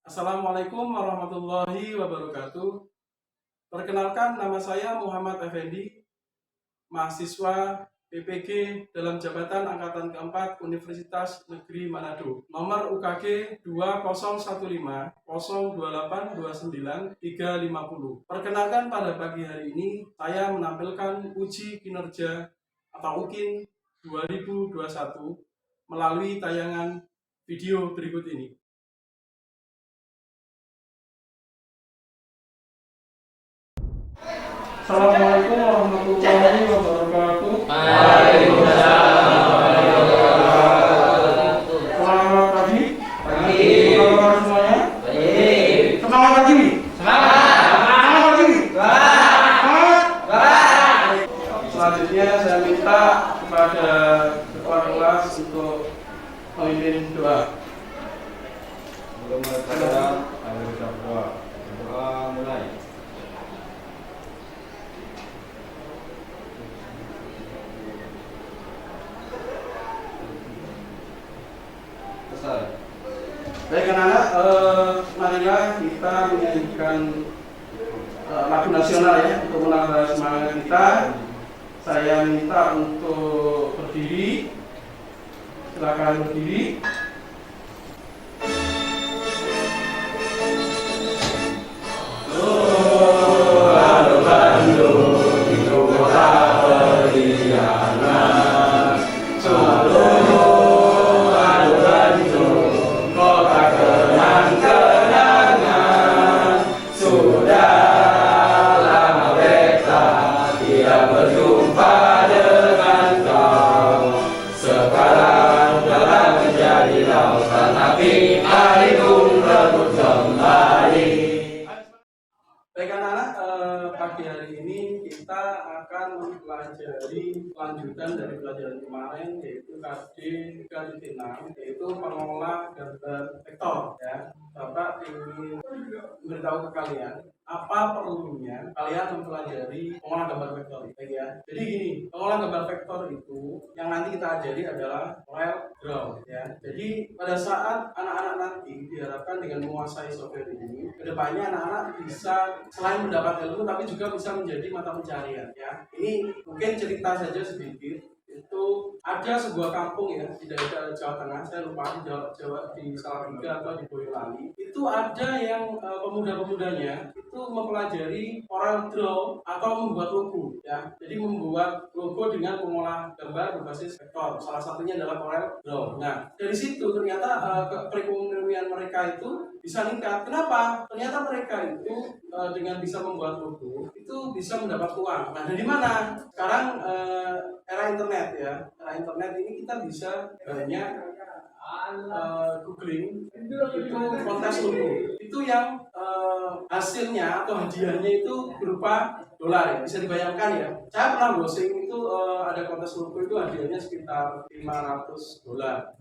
Assalamualaikum warahmatullahi wabarakatuh. Perkenalkan, nama saya Muhammad Effendi, mahasiswa PPG dalam jabatan Angkatan Keempat Universitas Negeri Manado. Nomor UKG 20582930. Perkenalkan, pada pagi hari ini saya menampilkan uji kinerja atau UKIN 2021 melalui tayangan video berikut ini. Assalamualaikum warahmatullahi wabarakatuh. Waalaikumsalam warahmatullahi wabarakatuh. Selamat pagi. Pagi. Apa kabar semuanya? Baik. Semangat pagi. Semangat. Semangat pagi. Semangat. Semangat. Selanjutnya saya minta kepada kepala kelas untuk memimpin doa. Belum ada doa. Doa mulai. Selesai. Baik anak-anak, marilah kita menyanyikan lagu nasional ya untuk menambah semangat kita. Saya minta untuk berdiri. Silakan berdiri. Baik anak-anak, pagi hari ini kita akan mempelajari lanjutan dari pelajaran kemarin, yaitu KD 3.6, yaitu pengolah gambar vektor ya. Bapak ingin memberitahu ke kalian apa perlunya kalian mempelajari pengolah gambar vektor itu ya. Jadi gini, pengolah gambar vektor itu yang nanti kita ajari adalah CorelDRAW ya. Jadi pada saat anak-anak nanti diharapkan dengan menguasai software ini, kedepannya anak-anak bisa selain mendapat ilmu tapi juga bisa menjadi mata pencarian ya. Ini mungkin cerita saja sedikit. Itu ada sebuah kampung ya di daerah Jawa Tengah, saya lupa di Jawa di Salatiga atau di Boyolali. Itu ada yang pemuda-pemudanya itu mempelajari CorelDRAW atau membuat logo ya. Jadi membuat logo dengan mengolah gambar berbasis vektor. Salah satunya adalah CorelDRAW. Nah, dari situ ternyata perekonomian mereka itu bisa meningkat. Kenapa? Ternyata mereka itu dengan bisa membuat logo itu bisa mendapat uang. Nah, dari mana? Sekarang era internet ya. Era internet ini kita bisa banyak googling itu kontes logo. Itu yang hasilnya atau hadiahnya itu berupa dolar ya. Bisa dibayangkan ya. Saya pernah browsing itu ada kontes logo itu hadiahnya sekitar $500.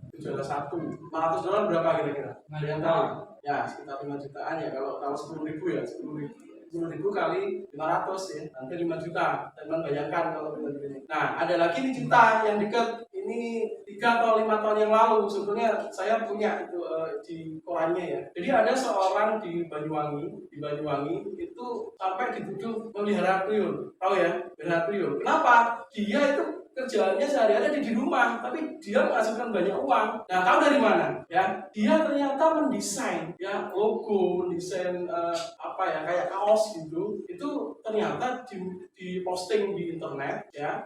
Itu juara satu. $500 berapa kira-kira? Ada yang tahu? Ya, sekitar 5 jutaan ya. Kalau 10.000 ya, 10.000 kali 500 ya, nanti 5 juta. Teman bayangkan kalau begini. Nah, ada lagi nih cerita yang dekat. Ini 3 atau 5 tahun yang lalu. Sebetulnya saya punya itu di korannya ya. Jadi ada seorang di Banyuwangi itu sampai dituduh memelihara tuyul. Tahu ya, memelihara tuyul. Kenapa? Dia itu kerjaannya sehari-hari di rumah, tapi dia menghasilkan banyak uang. Nah, tahu dari mana? Ya, dia ternyata mendesain ya logo, mendesain kayak kaos gitu. Itu ternyata di posting di internet ya,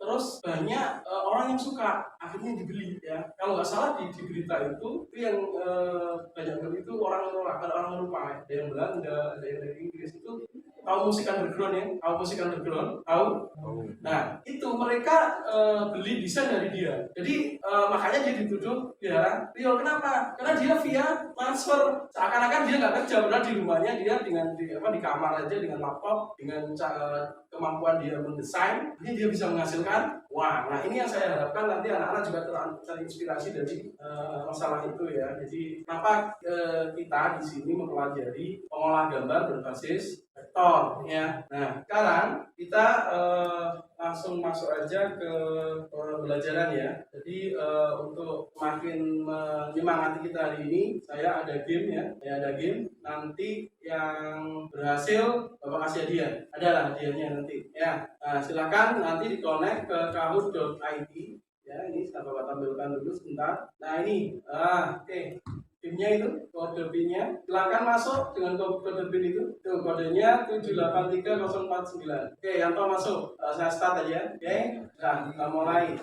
terus banyak orang yang suka, akhirnya dibeli ya. Kalau nggak salah di berita itu yang banyak beli itu orang Eropa, ada yang Belanda, ada yang dari Inggris. Itu tahu musik underground ya? Tahu musik underground? Tahu? Nah, itu mereka beli desain dari dia. Jadi makanya dia dituduh ya Rio. Kenapa? Karena dia via transfer. Seakan-akan dia nggak kerja, padahal di rumahnya dia di kamar aja dengan laptop, dengan kemampuan dia mendesain, ini dia bisa menghasilkan uang. Nah, ini yang saya harapkan nanti anak-anak juga terinspirasi dari masalah itu ya. Jadi kenapa kita di sini mempelajari pengolah gambar berbasis vektor ya. Nah, sekarang kita langsung masuk aja ke pembelajaran ya. Jadi untuk makin menyemangati kita hari ini, saya ada game ya. Saya ada game. Nanti yang berhasil Bapak kasih hadiah. Adalah hadiahnya nanti. Ya. Nah, silakan nanti di-connect ke kahoot.id. Ya, ini saya Bapak tampilkan dulu sebentar. Nah, ini. Oke. PIN-nya itu, kode PIN-nya. Silakan masuk dengan kode PIN itu. Tuh, kodenya 783049. Oke, yang tahu masuk. Saya start aja. Oke. Nah, kita mulai.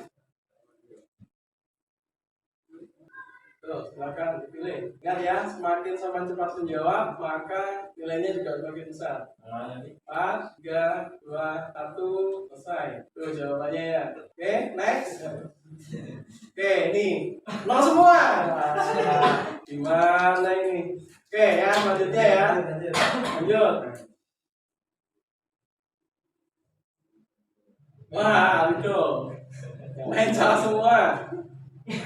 Tuh, silakan dipilih. Ingat ya, semakin sama cepat menjawab, maka nilainya juga semakin besar. 4, 3, 2, 1, selesai. Tuh jawabannya ya. Oke, next. Oke, ini nol semua. Gimana ini? Oke, ya, selanjutnya ya. Lanjut. Wah, itu main salah semua.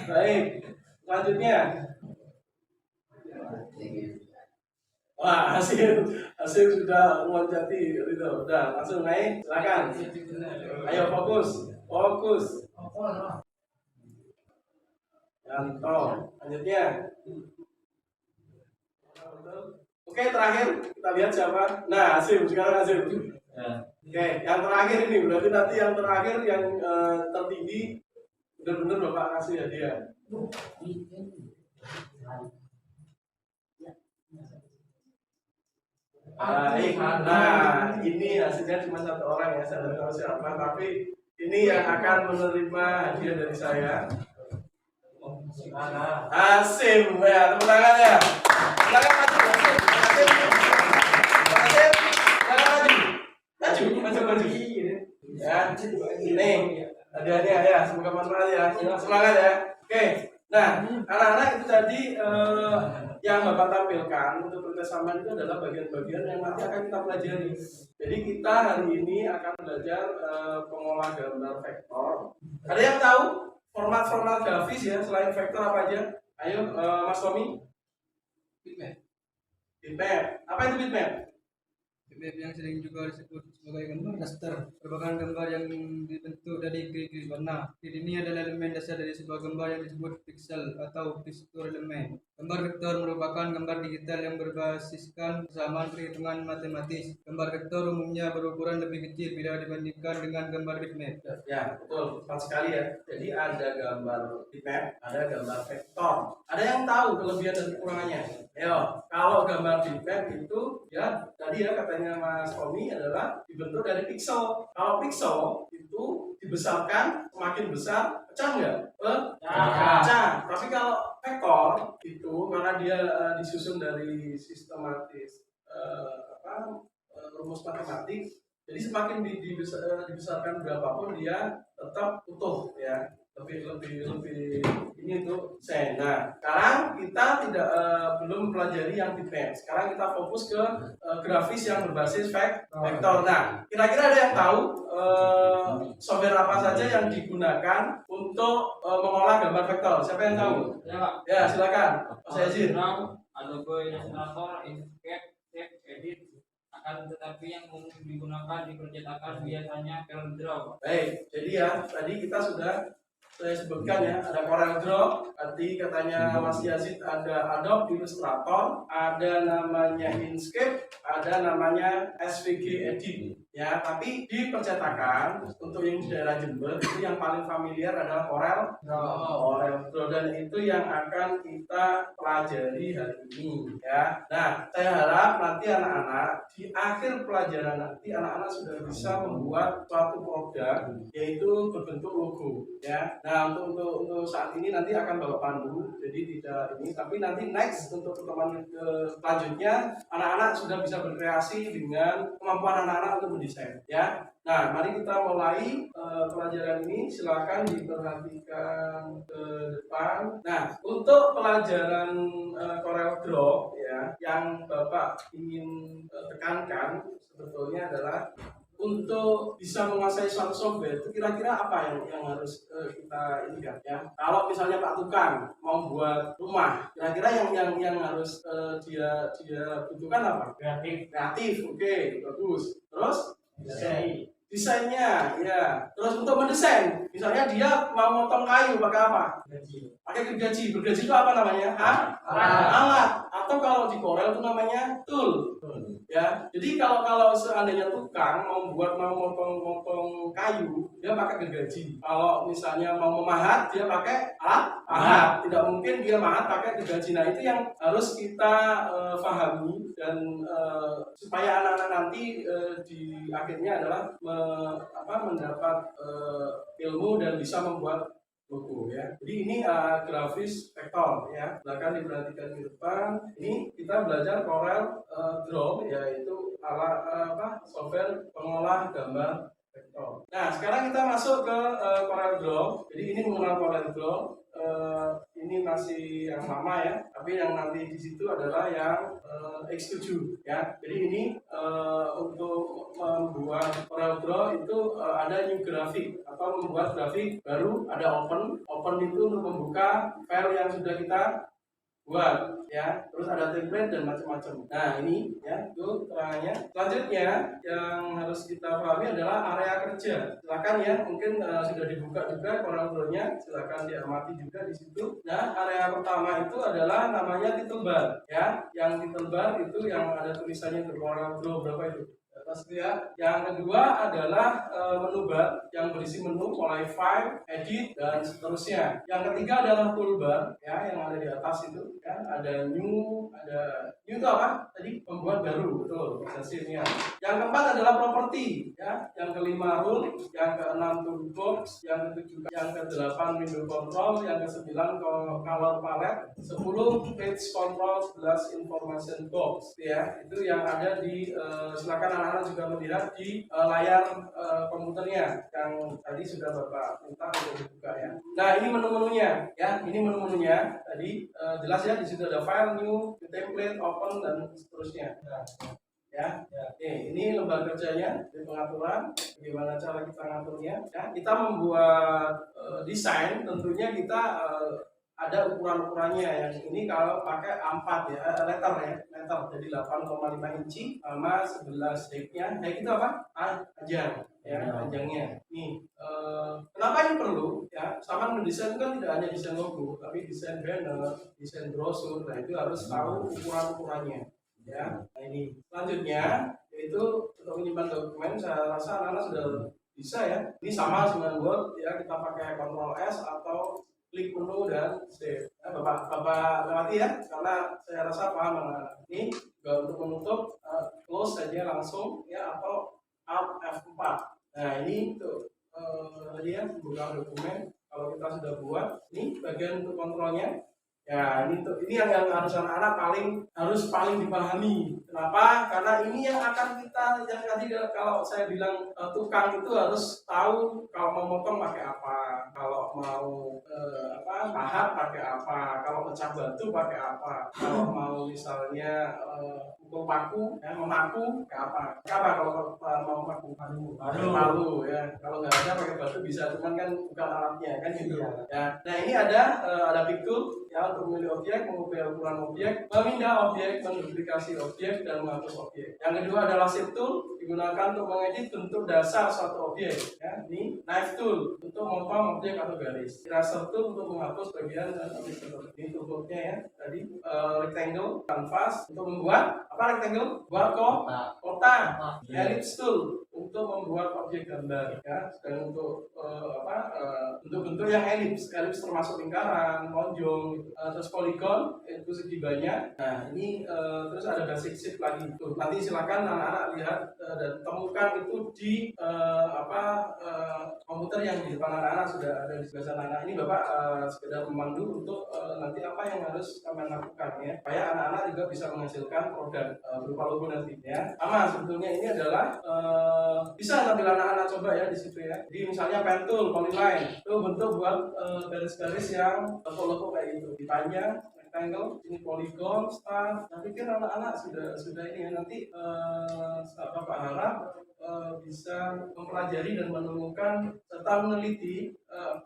Baik, selanjutnya. Wah, hasil sudah melonjati itu. Udah, langsung naik. Silakan. Ayo fokus. Contoh. Lanjutnya. Oke, terakhir kita lihat siapa. Nah, sekarang Hasim. Oke, yang terakhir ini berarti nanti yang terakhir yang tertinggi benar-benar Bapak kasih hadiah. Baik, nah ini hasilnya cuma satu orang ya, saya tidak tahu siapa, tapi ini yang akan menerima hadiah dari saya. Hasim, ya, tepuk tangan ya. Silakan maju, Hasim. Maju. Ya, nih hadiahnya ya, semoga bermanfaat ya. Semangat ya. Oke. Nah, anak-anak itu tadi yang Bapak tampilkan untuk kerjasama itu adalah bagian-bagian yang nanti akan kita pelajari. Jadi kita hari ini akan belajar pengolah gambar vektor. Ada yang tahu format-format grafis ya selain vektor apa aja? Ayo, Mas Tommy. Bitmap. Apa itu bitmap? Bitmap yang sering juga disebut sebagai gambar raster merupakan gambar yang dibentuk dari grid warna. Grid ini adalah elemen dasar dari sebuah gambar yang disebut pixel atau tekstur elemen. Gambar vektor merupakan gambar digital yang berbasiskan kesamaan perhitungan matematis. Gambar vektor umumnya berukuran lebih kecil bila dibandingkan dengan gambar bitmap. Ya, betul. Tepat sekali ya. Jadi ada gambar bitmap, ada gambar vektor. Ada yang tahu kelebihan dan kekurangannya? Ayo, kalau gambar bitmap itu ya tadi ya katanya Mas Tommy adalah dibentuk dari pixel. Kalau pixel itu dibesarkan semakin besar, pecah nggak? Pecah. Tapi kalau vektor itu karena dia disusun dari sistematis rumus matematik, jadi semakin dibesarkan berapapun dia tetap utuh ya. Lebih ini tuh sen. Nah, sekarang kita belum pelajari yang bitmap. Sekarang kita fokus ke grafis yang berbasis vektor. Nah, kira-kira ada yang tahu software apa saja yang digunakan untuk mengolah gambar vektor? Siapa yang tahu? Ya, silakan. Mas Yazid. Adobe Illustrator, Inkscape, Shape, Edit. Akan tetapi yang umum digunakan di percetakan biasanya CorelDRAW. Baik, jadi ya tadi kita sudah saya sebutkan ya, ada CorelDRAW, tadi katanya Mas Yazid ada Adobe Illustrator, ada namanya Inkscape, ada namanya SVG Edit. Ya, tapi di percetakan untuk yang di daerah Jember itu yang paling familiar adalah CorelDRAW, dan itu yang akan kita pelajari hari ini ya. Nah, saya harap nanti anak-anak di akhir pelajaran nanti anak-anak sudah bisa membuat suatu produk yaitu berbentuk logo ya. Nah, untuk saat ini nanti akan Bapak pandu, jadi tidak ini, tapi nanti next untuk pertemuan selanjutnya anak-anak sudah bisa berkreasi dengan kemampuan anak-anak untuk mendesain ya. Nah, mari kita mulai pelajaran ini. Silakan diperhatikan ke depan. Nah, untuk pelajaran CorelDRAW ya, yang Bapak ingin tekankan sebetulnya adalah untuk bisa menguasai suatu software itu kira-kira apa yang harus kita ini ya. Kalau misalnya Pak Tukang mau buat rumah, kira-kira yang harus dia butuhkan apa? Kreatif. Oke, bagus. Terus desainnya, ya. Terus untuk mendesain, misalnya dia mau motong kayu pakai apa? Pakai gergaji. Gergaji itu apa namanya? Alat. Atau kalau di Corel itu namanya tool. Ya. Jadi kalau seandainya tukang mau motong kayu, dia pakai gergaji. Kalau misalnya mau memahat, dia pakai alat. Tidak mungkin dia mahat pakai gergaji. Nah, itu yang harus kita pahami dan supaya anak-anak nanti di akhirnya adalah mendapat ilmu dan bisa membuat logo ya. Jadi ini grafis vektor ya. Silakan diperhatikan di depan. Ini kita belajar Corel Draw yaitu software pengolah gambar vektor. Nah, sekarang kita masuk ke Corel Draw. Jadi ini mengenal Corel Draw. Ini masih yang lama ya, tapi yang nanti di situ adalah yang X7 ya. Jadi ini untuk membuat Corel Draw itu ada new grafik atau membuat grafik baru, ada open itu untuk membuka file yang sudah kita buat ya, terus ada template dan macam-macam. Nah ini ya itu keterangannya. Selanjutnya yang harus kita pahami adalah area kerja. Silakan ya, mungkin sudah dibuka juga Corel Draw-nya, silakan diamati juga di situ. Nah area pertama itu adalah namanya title bar ya. Yang title bar itu yang ada tulisannya di Corel Draw berapa itu? Atas ya. Yang kedua adalah menu bar yang berisi menu mulai file, edit dan seterusnya. Yang ketiga adalah toolbar ya yang ada di atas itu ya. Ada new itu apa? Tadi pembuat baru, betul. Hasilnya. Yang keempat adalah properti ya. Yang kelima rule, yang keenam toolbox, yang ketujuh, yang kedelapan window control, yang kesembilan color palette, 10 page control, 11 information box ya. Itu yang ada di silakan anak-anak juga melihat di layar komputernya yang tadi sudah Bapak minta untuk dibuka ya. Nah, ini menu-menunya ya. Ini menu-menunya tadi jelas ya, di situ ada file, new, template, open dan seterusnya. Nah, ya. Ini lembar kerjanya di pengaturan, bagaimana cara kita ngaturnya ya. Kita membuat desain, tentunya kita ada ukuran-ukurannya. Yang ini kalau pakai A4 ya, letter jadi 8,5 inci sama 11 height-nya. Height itu apa? Panjang ya, panjangnya. Nih, kenapa ini perlu ya? Sama mendesain kan tidak hanya desain logo, tapi desain banner, desain brosur. Nah, itu harus tahu ukuran-ukurannya ya. Nah, ini selanjutnya yaitu untuk menyimpan dokumen. Saya rasa anak-anak sudah bisa ya. Ini sama dengan Word ya, kita pakai Ctrl S atau klik menu dan save. Nah, Bapak lewati ya, karena saya rasa paham anak-anak. Ini juga untuk menutup close saja langsung ya, atau Alt F4. Nah ini untuk tadi ya, membuka dokumen. Kalau kita sudah buat, ini bagian untuk kontrolnya. Ya ini yang harus anak-anak harus paling dipahami. Kenapa? Karena ini yang akan kita yang tadi kalau saya bilang tukang itu harus tahu kalau mau motong pakai apa, kalau mau pahat pakai apa, kalau pecah batu pakai apa, kalau mau misalnya pukul paku, ya, memaku pakai apa? Kalau mau paku palu ya. Kalau nggak ada pakai batu bisa, cuman kan bukan alatnya kan gitu. Ya. Nah ini ada pikul ya untuk memilih objek, mengubah ukuran objek, memindah objek, menduplikasi objek dan menghapus objek. Yang kedua adalah shape tool, digunakan untuk mengedit bentuk dasar suatu objek. Ya, ini knife tool untuk memotong objek atau garis. Eraser tool untuk menghapus bagian dan objek tertentu. Ini toolboxnya ya. Tadi rectangle, canvas untuk membuat apa rectangle? Buat kotak. Ellipse tool untuk membuat objek gambar. Ya, dan untuk bentuk-bentuk yang ellipse termasuk lingkaran, lonjong. Terus poligon itu segi banyak. Nah ini terus ada basic shape lagi. Tuh, nanti silakan anak-anak lihat dan temukan itu di komputer yang di depan anak-anak sudah ada di sebelah sana. Nah ini Bapak sekedar memandu untuk nanti apa yang harus kalian lakukan ya, supaya anak-anak juga bisa menghasilkan produk berupa logo nanti ya. Sama sebetulnya ini adalah bisa nanti anak-anak coba ya di situ ya. Jadi misalnya pen tool, polyline itu bentuk buat garis-garis yang logo kayak gitu. Dipanjang, rectangle, ini polygon, star. Nah, pikir anak-anak sudah ini ya. Nanti Bapak harap bisa mempelajari dan menemukan serta meneliti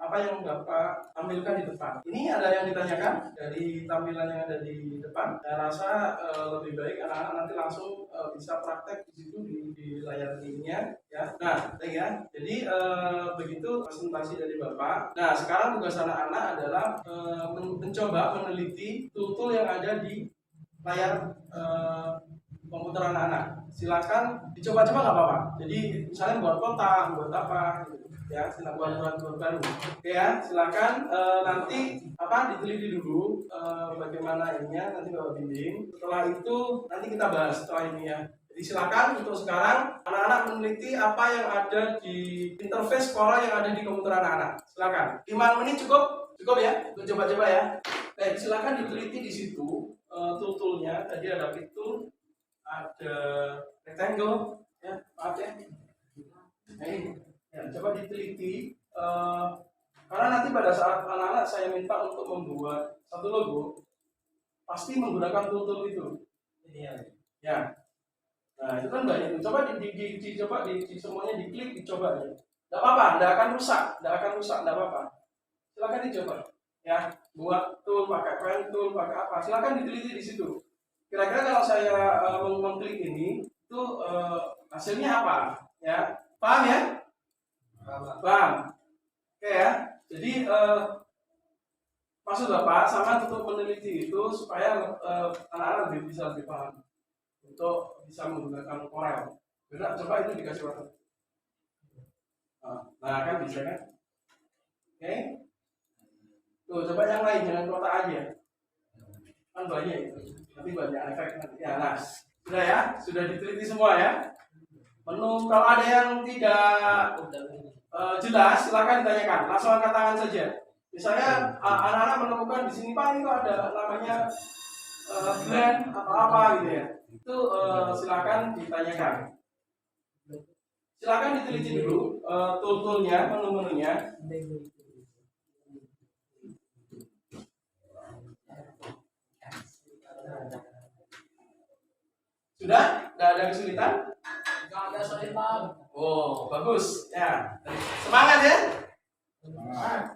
apa yang Bapak tampilkan di depan. Ini ada yang ditanyakan dari tampilan yang ada di depan. Saya rasa lebih baik anak-anak nanti langsung bisa praktek di situ di layar ininya ya. Nah, ya. Jadi begitu presentasi dari Bapak. Nah, sekarang tugas anak-anak adalah mencoba meneliti tool-tool yang ada di layar komputer anak-anak. Silakan dicoba-coba nggak apa-apa. Jadi misalnya buat kotak, buat apa gitu. Ya, silakan buat baru. Oke ya, silakan nanti diteliti dulu bagaimana ininya, nanti Bapak bimbing. Setelah itu nanti kita bahas setelah ini ya. Jadi silakan untuk sekarang anak-anak meneliti apa yang ada di interface sekolah yang ada di komputer anak-anak. Silakan. 5 menit cukup ya untuk coba-coba ya. Baik, silakan diteliti di situ tool-toolnya. Tadi ada pick tool, ada rectangle, ya maaf ya. Nah, ini ya, coba diteliti karena nanti pada saat anak-anak saya minta untuk membuat satu logo pasti menggunakan tool-tool itu. Ya. Nah, itu kan banyak. Coba dicoba di semuanya diklik, dicoba ya. Enggak apa-apa, enggak akan rusak, enggak apa-apa. Silakan dicoba. Ya, buat tool pakai pen tool, pakai apa? Silakan diteliti di situ. Kira-kira kalau saya mengklik ini, itu hasilnya apa? Ya, paham ya? Paham. Oke ya. Jadi maksud Bapak sama untuk meneliti itu supaya anak-anak bisa lebih paham untuk bisa menggunakan Corel. Benar, coba itu dikasih waktu. Nah, kan bisa kan? Oke. Tuh, coba yang lain jangan kotak aja. Kan banyak itu. Nanti banyak efek nanti. Ya, nah, sudah ya, sudah diteliti semua ya. Menu kalau ada yang tidak jelas, silakan ditanyakan. Langsung angkat tangan saja. Misalnya anak-anak menemukan di sini Pak, itu ada namanya blend atau apa gitu ya. Itu silakan ditanyakan. Silakan diteliti dulu tool-toolnya, menu-menunya. Sudah? Tidak ada kesulitan? Enggak ada kesulitan. Oh, bagus. Ya. Semangat ya?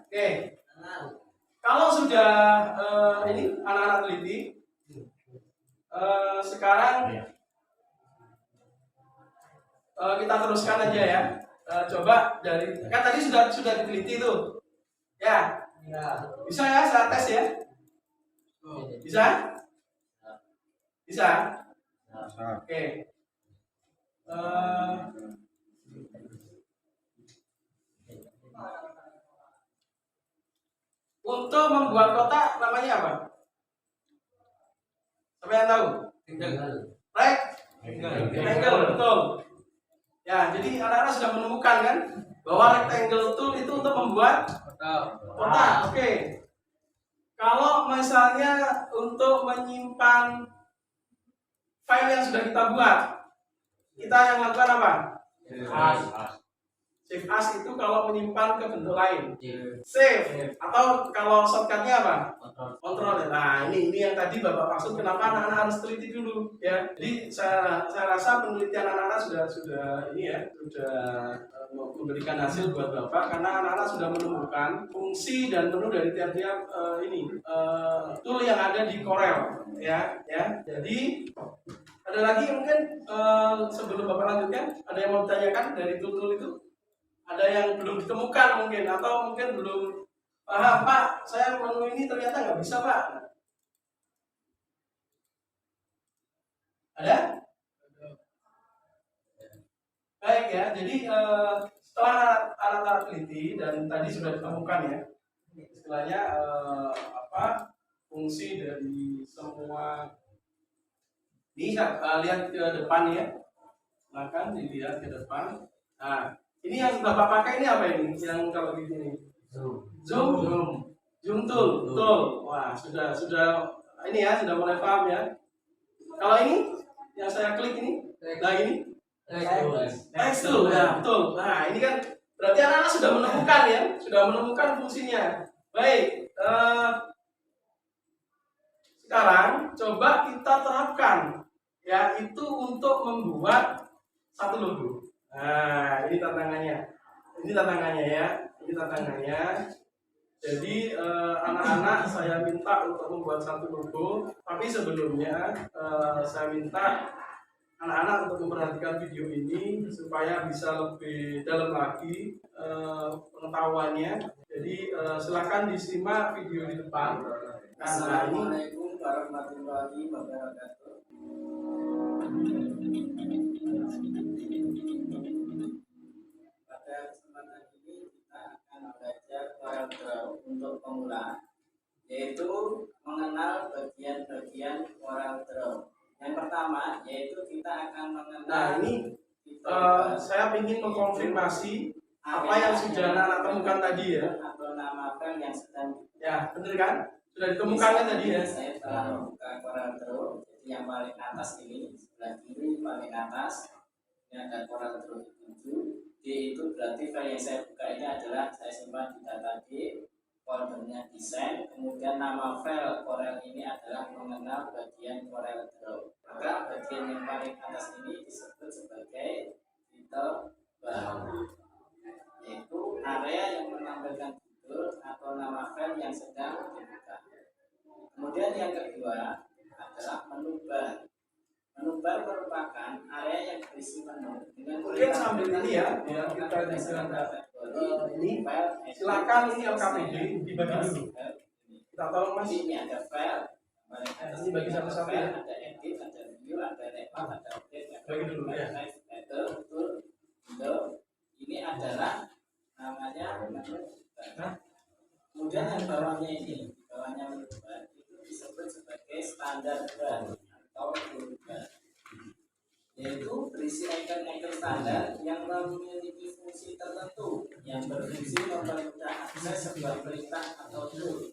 Oke. Kalau sudah ini anak-anak teliti, sekarang kita teruskan aja ya. Coba dari kan tadi sudah diteliti tuh. Ya. Bisa ya saya tes ya? Bisa? Bisa? Oke. Untuk membuat kotak namanya apa? Siapa yang tahu? Rectangle, betul. Ya, jadi anak-anak sudah menemukan kan bahwa rectangle tool itu untuk membuat kotak. Oke. Kalau misalnya untuk menyimpan file yang sudah kita buat, kita yang lakukan apa? Save as itu kalau menyimpan ke bentuk lain. Save atau kalau shortcutnya apa? Control. Nah, ini yang tadi Bapak maksud kenapa anak-anak harus teliti dulu ya. Jadi saya rasa penelitian anak-anak sudah ini ya, sudah memberikan hasil buat Bapak karena anak-anak sudah menemukan fungsi dan menu dari tiap-tiap tool yang ada di Corel ya. Jadi ada lagi mungkin sebelum Bapak lanjutkan, ada yang mau ditanyakan dari tool-tool itu? Ada yang belum ditemukan mungkin atau mungkin belum paham, Pak, saya menu ini ternyata nggak bisa, Pak. Ada? Baik ya, jadi setelah alat-alat teliti dan tadi sudah ditemukan ya, istilahnya fungsi dari semua. Ini lihat ke depan ya, silakan dilihat ke depan. Nah, ini yang Bapak pakai ini apa ini? Yang kalau di sini? Zoom tool. Wah, sudah ini ya, sudah mulai paham ya. Kalau ini yang saya klik ini, nah ini text tool, ya betul. Nah, ini kan berarti anak-anak sudah menemukan ya, sudah menemukan fungsinya. Baik, sekarang coba kita terapkan ya, itu untuk membuat satu logo. Nah, ini tantangannya. Ini tantangannya ya. Ini tantangannya. Jadi anak-anak saya minta untuk membuat satu logo, tapi sebelumnya saya minta anak-anak untuk memperhatikan video ini supaya bisa lebih dalam lagi pengetahuannya. Jadi silakan disimak video di depan. Nah, ini Assalamualaikum warahmatullahi wabarakatuh. Pada kesempatan ini kita akan belajar CorelDRAW untuk pemula, yaitu mengenal bagian-bagian CorelDRAW. Yang pertama yaitu kita akan mengenal. nah ini saya ingin mengkonfirmasi apa yang sudah anak temukan tadi ya. Atau nama file yang sedang. Ya, benar kan? Sudah ditemukannya tadi ya. Saya telah membuka CorelDRAW. Jadi yang paling atas ini, sebelah kiri paling atas, ini ada CorelDRAW 7. D itu berarti file yang saya buka ini adalah saya simpan di data D, foldernya desain, kemudian nama file Corel ini adalah mengenal bagian CorelDRAW. Maka bagian yang paling atas ini disebut sebagai title bar, yaitu area yang menampilkan judul atau nama file yang sedang dibuka. Kemudian yang kedua adalah menu bar. Menu bar merupakan area yang berisi menu dengan Mungkin sambil ini ya, biar kita bisa ini silakan ini LKPD dibagi dulu. Kita tolong Mas. Ini ada file, Ini bagi satu-satu ya. ada edit, ada view, ada record, ada update, Bagi dulu ya. title, tool, window. Ini adalah namanya menu bar. Kemudian yang bawahnya ini, bawahnya menu bar itu disebut sebagai standar bar atau toolbar, yaitu berisi icon-icon standar yang memiliki fungsi tertentu yang berfungsi mempermudah akses sebuah perintah atau tool.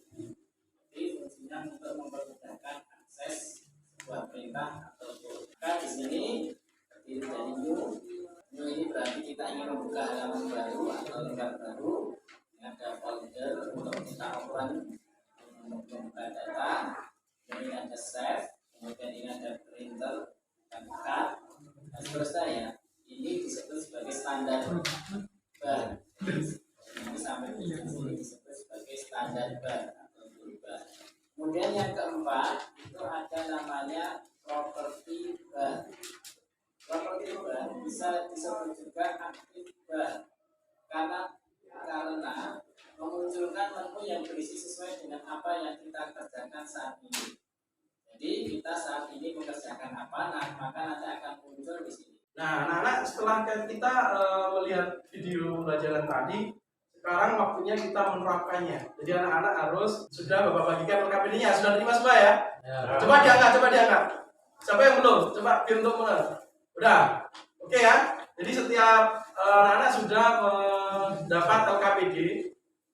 Jadi fungsinya untuk mempermudahkan akses sebuah perintah atau tool. Maka di sini terdiri dari new. New ini berarti kita ingin membuka halaman baru atau lingkar baru. Ini ada folder untuk kita open untuk membuka data. Ini ada save. Kemudian ini ada printer dan cut dan seterusnya ya. Ini disebut sebagai standar bar. Ini sampai di sini disebut sebagai standar bar atau toolbar. Kemudian yang keempat itu ada namanya property bar. Property bar bisa disebut juga active bar karena memunculkan menu yang berisi sesuai dengan apa yang kita kerjakan saat ini. Jadi kita saat ini mengerjakan apa, nah maka nanti akan muncul di sini. Nah, anak-anak setelah kita melihat video pelajaran tadi, sekarang waktunya kita menerapkannya. Jadi anak-anak harus sudah Bapak bagikan LKPD-nya, sudah terima semua ya? Ya. Coba diangkat. Siapa yang belum? Coba biar untuk mulai. Udah, oke ya. Jadi setiap anak-anak sudah mendapat LKPD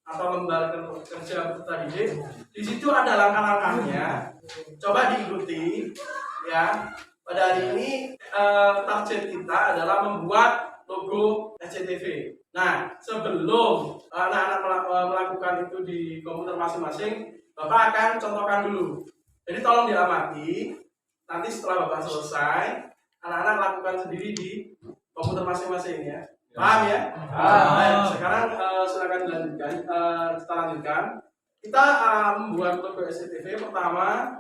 atau lembar kerja tadi. Di situ ada langkah-langkahnya. Coba diikuti ya. Pada hari ini target kita adalah membuat logo SCTV. Nah, sebelum anak-anak melakukan itu di komputer masing-masing, Bapak akan contohkan dulu. Jadi tolong diamati. Nanti setelah Bapak selesai, anak-anak lakukan sendiri di komputer masing-masing ya. Paham ya? Nah, sekarang silakan dilanjutkan. Kita lanjutkan. Kita membuat logo SCTV. Pertama,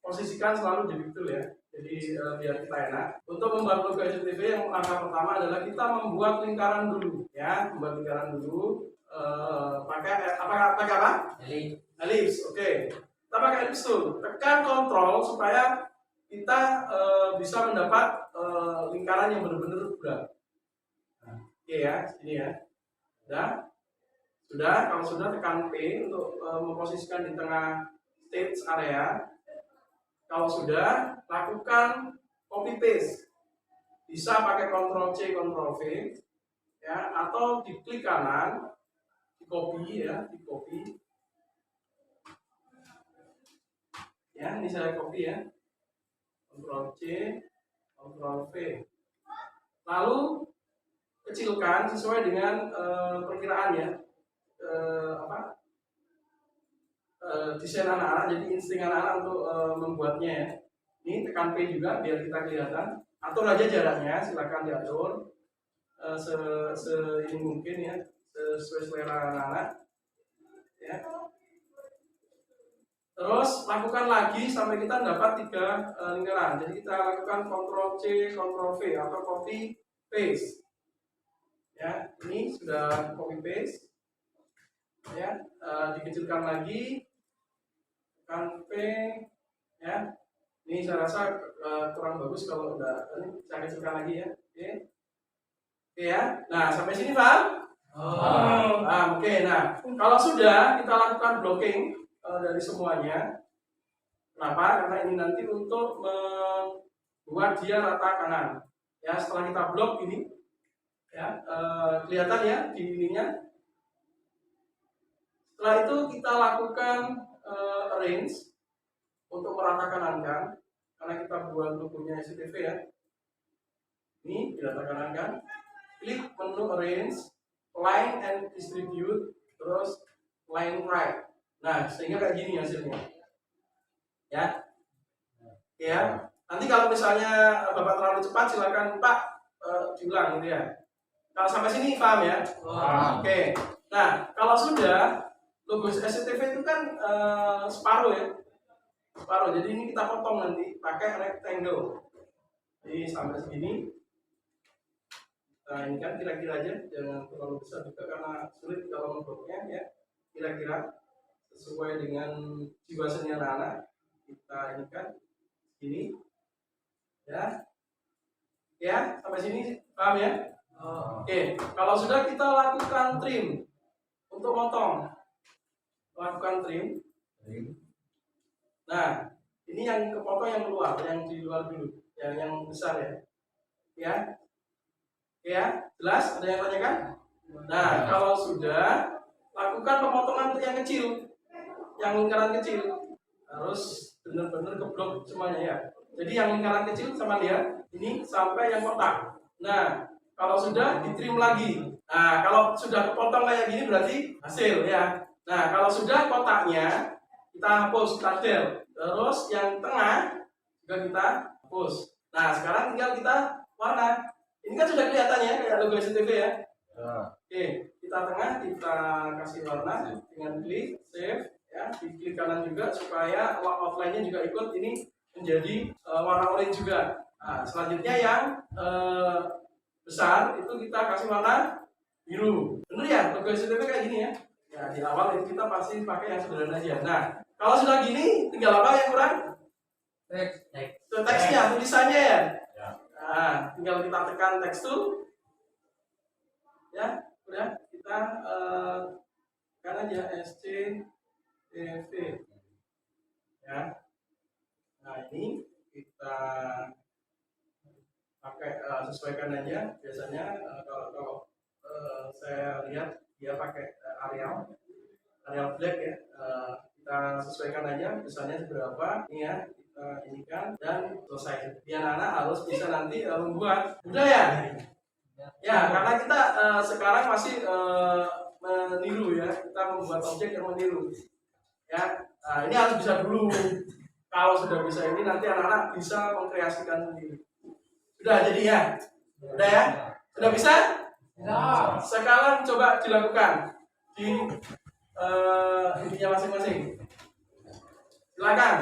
posisikan selalu di betul ya. Jadi biar kita enak. Untuk membuat logo SCTV yang langkah pertama adalah kita membuat lingkaran dulu ya. Membuat lingkaran dulu. Pakai apa? Ellipse. Oke. Kita pakai ellipse dulu. Tekan Ctrl supaya kita bisa mendapat lingkaran yang benar-benar bulat. Oke ya, ini ya. Sudah, kalau sudah tekan P untuk memposisikan di tengah stage area. Kalau sudah, lakukan copy paste. Bisa pakai Ctrl C, Ctrl V, ya, atau diklik kanan, di copy ya, di copy. Ya, ini saya copy ya. Ctrl C, Ctrl V. Lalu kecilkan sesuai dengan perkiraan ya. Desain anak-anak, jadi insting anak-anak untuk membuatnya ya. Ini tekan P juga biar kita kelihatan. Atur aja jaraknya, silakan diatur. ini mungkin ya, sesuai selera anak-anak ya. Terus lakukan lagi sampai kita dapat 3 lingkaran. Jadi kita lakukan Ctrl C, Ctrl V atau copy paste. Ya, ini sudah copy paste. Ya, dikecilkan lagi, tekan P. Ya, ini saya rasa kurang bagus kalau udah ini saya kecilkan lagi ya. Oke, oke ya. Nah sampai sini paham? Oke. Nah kalau sudah kita lakukan blocking dari semuanya. Kenapa? Karena ini nanti untuk membuat dia rata kanan. Ya, setelah kita blok ini, ya kelihatan ya di ininya. Setelah itu kita lakukan arrange untuk merata kanankan, karena kita buat logonya SCTV ya. Ini dirata kanankan. Klik menu arrange, line and distribute, terus line right. Nah, sehingga kayak gini hasilnya. Ya. Ya. Nanti kalau misalnya Bapak terlalu cepat silakan Pak diulang gitu ya. Kalau sampai sini paham ya? Oke. Nah, kalau sudah logo SCTV itu kan separuh ya. Separuh. Jadi ini kita potong nanti pakai rectangle. Jadi sampai segini. Nah, ini kan kira-kira aja, jangan terlalu besar juga karena sulit kalau membuatnya ya. Kira-kira sesuai dengan jiwa seni anak-anak kita ini kan ini ya sampai sini paham ya? Oke, kalau sudah kita lakukan trim untuk motong, lakukan trim. Nah ini yang kepotong yang keluar, yang di luar dulu, yang besar ya jelas? Ada yang tanyakan? Nah kalau sudah lakukan pemotongan untuk yang kecil, yang lingkaran kecil harus benar-benar keblok semuanya ya. Jadi yang lingkaran kecil sama lihat ini sampai yang kotak. Nah kalau sudah ditrim lagi. Nah kalau sudah kepotong kayak gini berarti hasil ya. Nah kalau sudah kotaknya kita hapus, kita del. Terus yang tengah juga kita hapus. Nah sekarang tinggal kita warna. Ini kan sudah kelihatan ya kayak logo SCTV ya. Oke, kita tengah kita kasih warna dengan klik save. Ya, di klik kanan juga supaya outline-nya juga ikut ini menjadi warna orange juga. Nah, selanjutnya yang besar itu kita kasih warna biru. Bener ya? Logo SCTV kayak gini ya. Ya, di awal itu kita pasti pakai yang sederhana aja. Nah, kalau sudah gini tinggal apa yang kurang? Teksnya, tulisannya ya. Nah, tinggal kita tekan text tool. Ya, udah kita tekan aja SCTV ya. Nah ini kita pakai sesuaikan aja. Biasanya kalau saya lihat dia pakai Arial black ya. Kita sesuaikan aja misalnya seberapa ini ya, kita inikan dan selesai. Biar anak harus bisa nanti membuat. Udah ya? Ya, karena kita sekarang masih meniru ya, kita membuat objek yang meniru. Ya, nah, ini harus bisa dulu. Kalau sudah bisa ini nanti anak-anak bisa mengkreasikan sendiri. Sudah jadi ya? Sudah ya? Sudah bisa? Sekarang coba dilakukan di ininya masing-masing. Silakan.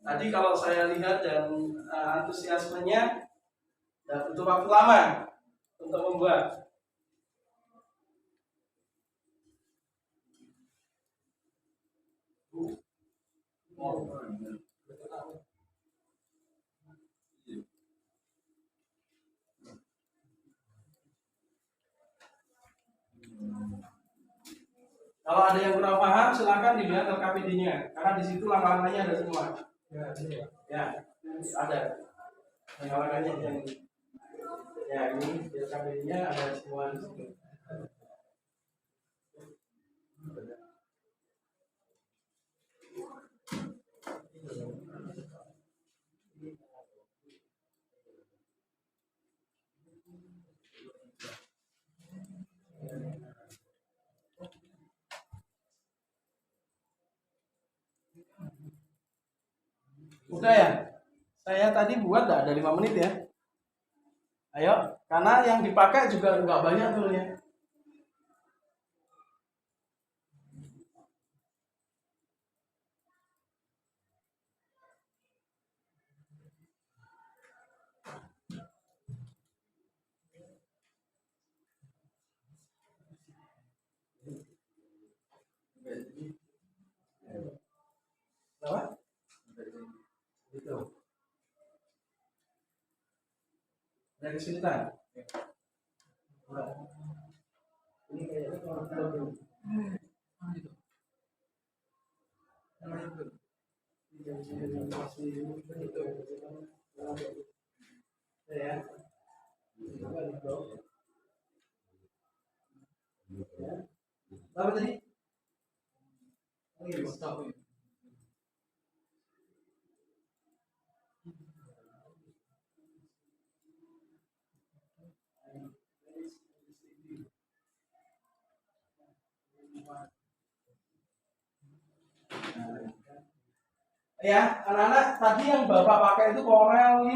Tadi kalau saya lihat dan antusiasmenya butuh waktu lama untuk membuat. Kalau ada yang kurang paham, silakan dilihat LKPD-nya, karena di situ langkah-langkahnya ada semua. Ya, ada. Langkah-langkahnya yang ya ini LKPD-nya ada semua di situ. Udah ya? Saya tadi buat ada 5 menit ya. Ayo, karena yang dipakai juga nggak banyak toolnya. Apa? Gitu. Ada kesulitan. Ini kayaknya kalau belum. Ya. Apa tadi? Oh iya, stop. Ya, anak-anak tadi yang Bapak pakai itu Corel 5.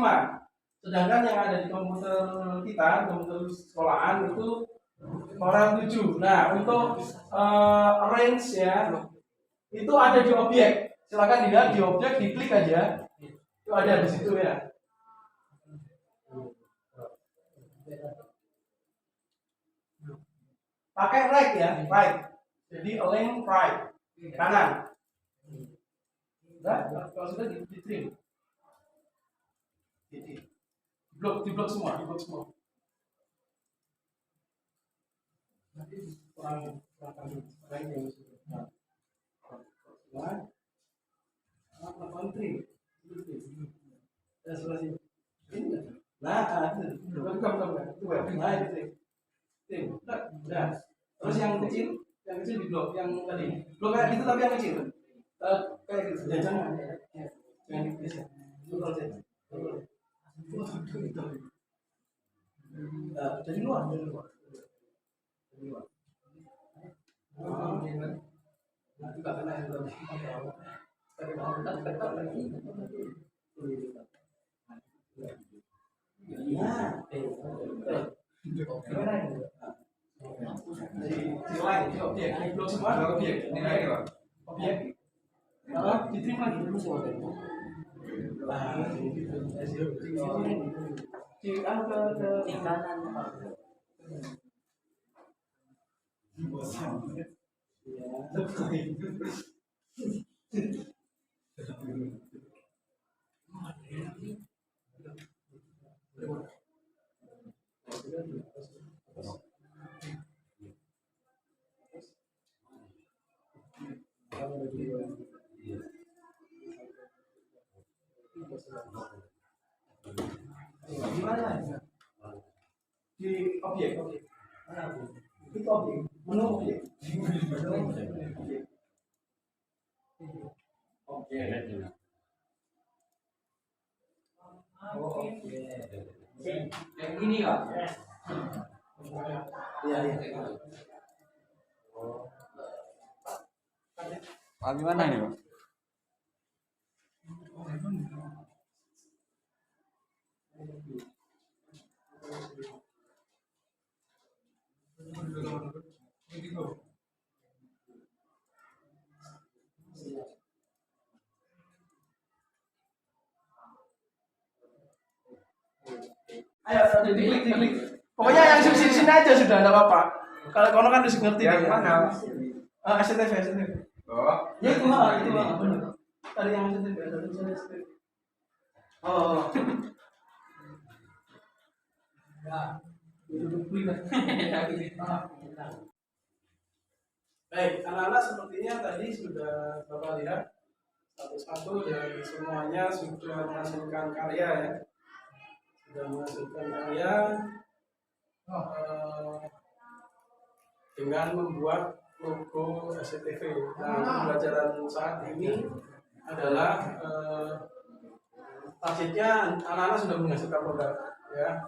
Sedangkan yang ada di komputer kita, komputer sekolahan itu Corel 7. Nah, untuk range ya, itu ada di objek. Silakan dilihat di objek, diklik aja. Itu ada di situ ya. Pakai right ya, right. Jadi align right, kanan. Nah, kalau sudah di trim. Di blok semua, Nanti kurang yang sudah. Trim. Nah, bukan. Nah, trim. Nah, terus yang kecil di blok yang tadi. Blok kayak gitu tapi yang kecil. Kayak gitu. Jangan bisa. Dari luar. Nanti nggak kena yang lebih. Objek, blok semua objek. Objek. Diterima dulu semua. Ke kanan. Gimana? Di objek. Itu objek. Menu objek. Yang ini Pak. Iya. Pak gimana ini Pak? Ayo, diklik. Pokoknya yang sini aja sudah, enggak apa-apa. Kalau kono kan harus ngerti Yang dia. mana? SCTV. Oh, Ya itu benar. Tadi yang SCTV ada tulisannya SCTV. Oh. Ya, itu diklik. Baik, anak-anak sepertinya tadi sudah Bapak lihat satu-satu dan semuanya sudah menghasilkan karya ya. Sudah menghasilkan karya dengan membuat logo SCTV. Nah, pembelajaran saat ini adalah targetnya anak-anak sudah menghasilkan produk ya.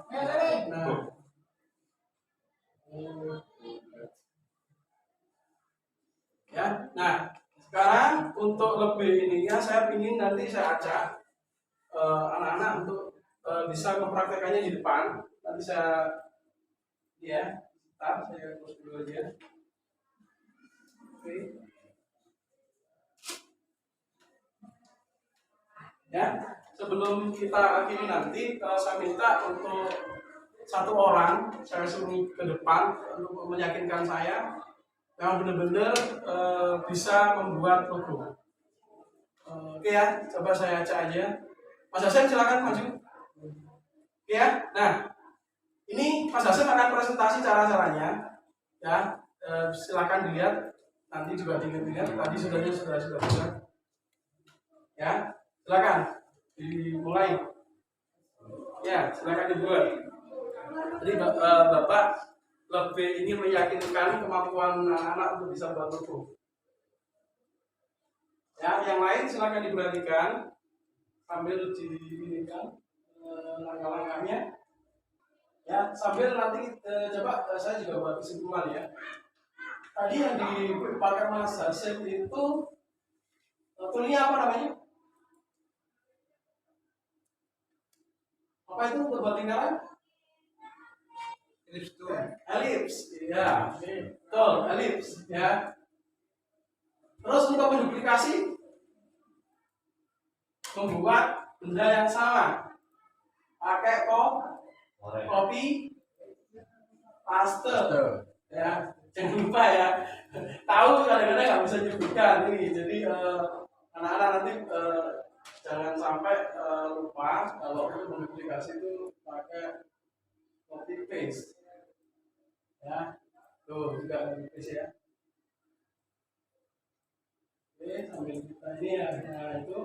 Nah, sekarang untuk lebih ininya saya ingin nanti saya ajak anak-anak untuk bisa mempraktekannya di depan. nanti saya ya, saya close dulu aja. Oke. Ya, sebelum kita akhiri nanti, saya minta untuk satu orang saya suruh ke depan untuk meyakinkan saya yang benar-benar bisa membuat logo. Oke ya, coba saya acak aja. Mas Hasan silakan maju. Oke ya, nah ini Mas Hasan akan presentasi cara-caranya. Ya, silakan dilihat. Nanti juga dilihat. Tadi sudah. Ya, silakan dimulai. Ya, silakan dibuat. Jadi Bapak lebih ingin meyakinkan kemampuan anak-anak untuk bisa buat logo. Ya, yang lain silakan diperhatikan sambil diinikan langkah-langkahnya. Ya, sambil nanti coba saya juga buat kesimpulan ya. Tadi yang dipakai Mas Hasim itu toolnya apa namanya? Apa itu untuk buat lingkaran? Elips, ya, betul, elips, ya. Terus untuk menduplikasi, membuat benda yang sama, pakai copy, paste, ya. Jangan lupa ya, tahu kadang-kadang nggak bisa nyebutkan ini, jadi anak-anak nanti jangan sampai lupa kalau untuk menduplikasi itu pakai copy paste. Ya, tuh juga paste ya. Oke, sambil kita ini ya, nah itu.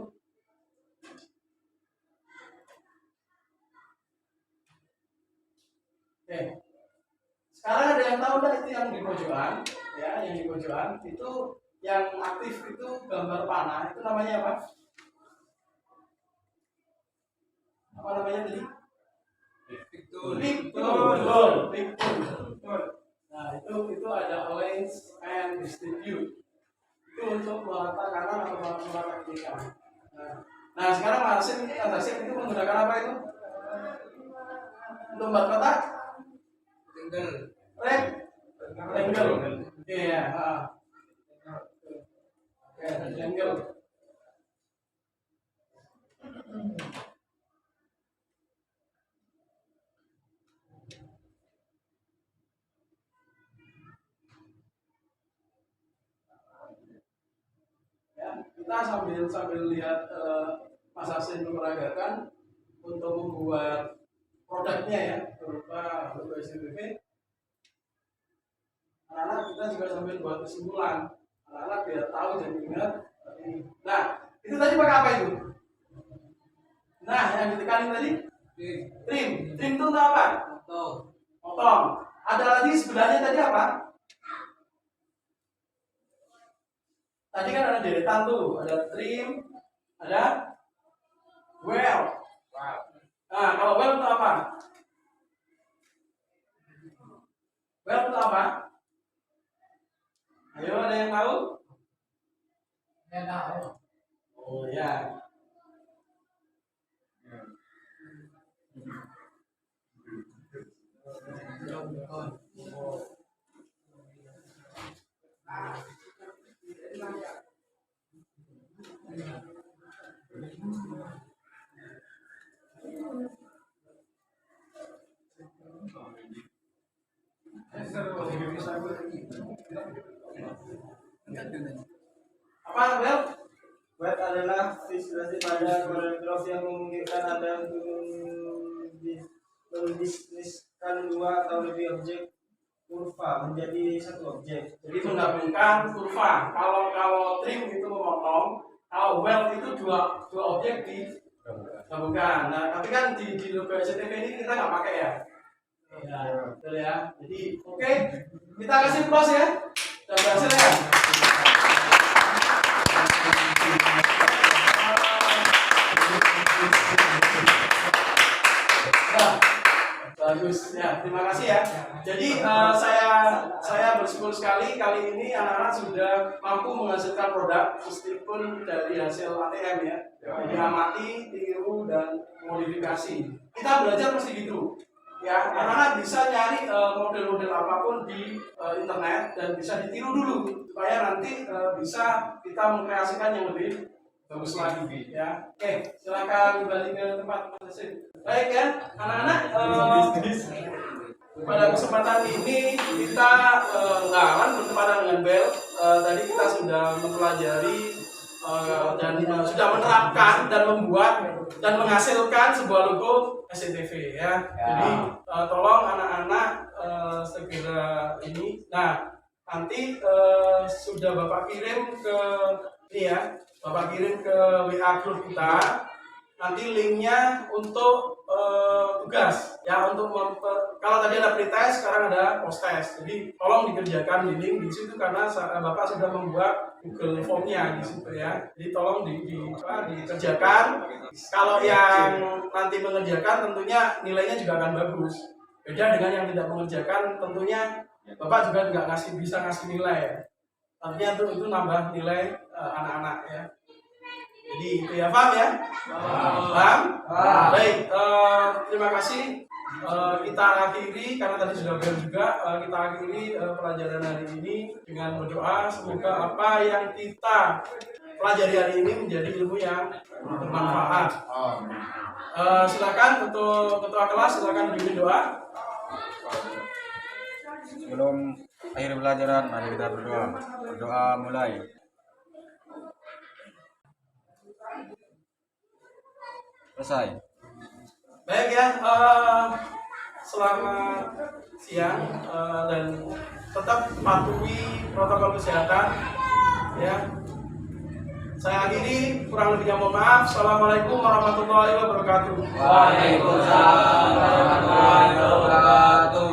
Oke, sekarang ada yang tahu nggak itu yang di pojokan? Ya, yang di pojokan itu yang aktif itu gambar panah, itu namanya apa? Apa namanya tadi? Pictool. Nah, itu ada arrange and distribute. Itu untuk melata kanan atau melata kiri kanan. Nah, sekarang Mas Hasim itu menggunakan apa itu? Untuk membuat kotak? Rectangle. Iya. Oke, rectangle. Kita sambil lihat Mas Hasim memperagakan untuk membuat produknya ya berupa logo STBP. Anak-anak kita juga sambil buat kesimpulan. Anak-anak biar tahu dan ingat. Nah, itu tadi pakai apa itu? Nah, yang ditekanin tadi? Trim. Trim itu untuk apa? Potong. Ada lagi sebelahnya tadi apa? Tadi kan ada deretan tuh, ada trim, ada well. Nah, kalau well itu apa? Well itu apa? Ayo, ada yang tahu? Yang tahu. Oh ya. Apa Bel? Web adalah visualisasi pada koreografi yang memungkinkan Anda untuk membisniskan dua atau lebih objek kurva menjadi satu objek. Jadi menggabungkan kurva. Kalau trim itu memotong, kalau weld itu dua objek digabungkan. Nah, tapi kan di logo SCTV ini kita nggak pakai ya. Ya, betul ya. Jadi oke, kita kasih plus ya. Sudah berhasil ya. Bagus ya, terima kasih ya. Jadi saya bersyukur sekali kali ini anak-anak sudah mampu menghasilkan produk meskipun dari hasil ATM ya. Jadi amati, tiru dan modifikasi. Kita belajar mesti gitu. Ya, anak-anak bisa nyari model-model apapun di internet dan bisa ditiru dulu supaya nanti bisa kita mengkreasikan yang lebih bagus lagi. Ya, oke, silakan kembali ke tempat masing-masing. Baik ya, anak-anak. Pada kesempatan ini kita nggak akan bertepatan dengan bel. Tadi kita sudah mempelajari dan sudah menerapkan dan membuat dan menghasilkan sebuah logo SCTV ya. Jadi tolong anak-anak segera ini. Nah, nanti sudah Bapak kirim ke ini ya. Bapak kirim ke WA grup kita. Nanti linknya untuk tugas ya, untuk kalau tadi ada pretest, sekarang ada post test. Jadi tolong dikerjakan di link di situ karena Bapak sudah membuat Google Form-nya di situ ya. Jadi tolong dikerjakan. Kalau yang nanti mengerjakan tentunya nilainya juga akan bagus. Beda dengan yang tidak mengerjakan, tentunya Bapak juga nggak bisa ngasih nilai ya. Artinya itu nambah nilai anak-anak ya. Jadi itu ya, paham ya? Paham? Baik, terima kasih. Kita akhiri karena tadi sudah bel juga. Kita akhiri pelajaran hari ini dengan berdoa semoga apa yang kita pelajari hari ini menjadi ilmu yang bermanfaat. Silakan untuk ketua kelas, silakan bimbing doa. Sebelum akhir pelajaran, mari kita berdoa. Berdoa mulai. Selesai. Baik ya, selamat siang dan tetap patuhi protokol kesehatan ya. Saya akhiri, kurang lebihnya mohon maaf. Assalamualaikum warahmatullahi wabarakatuh. Waalaikumsalam warahmatullahi wabarakatuh.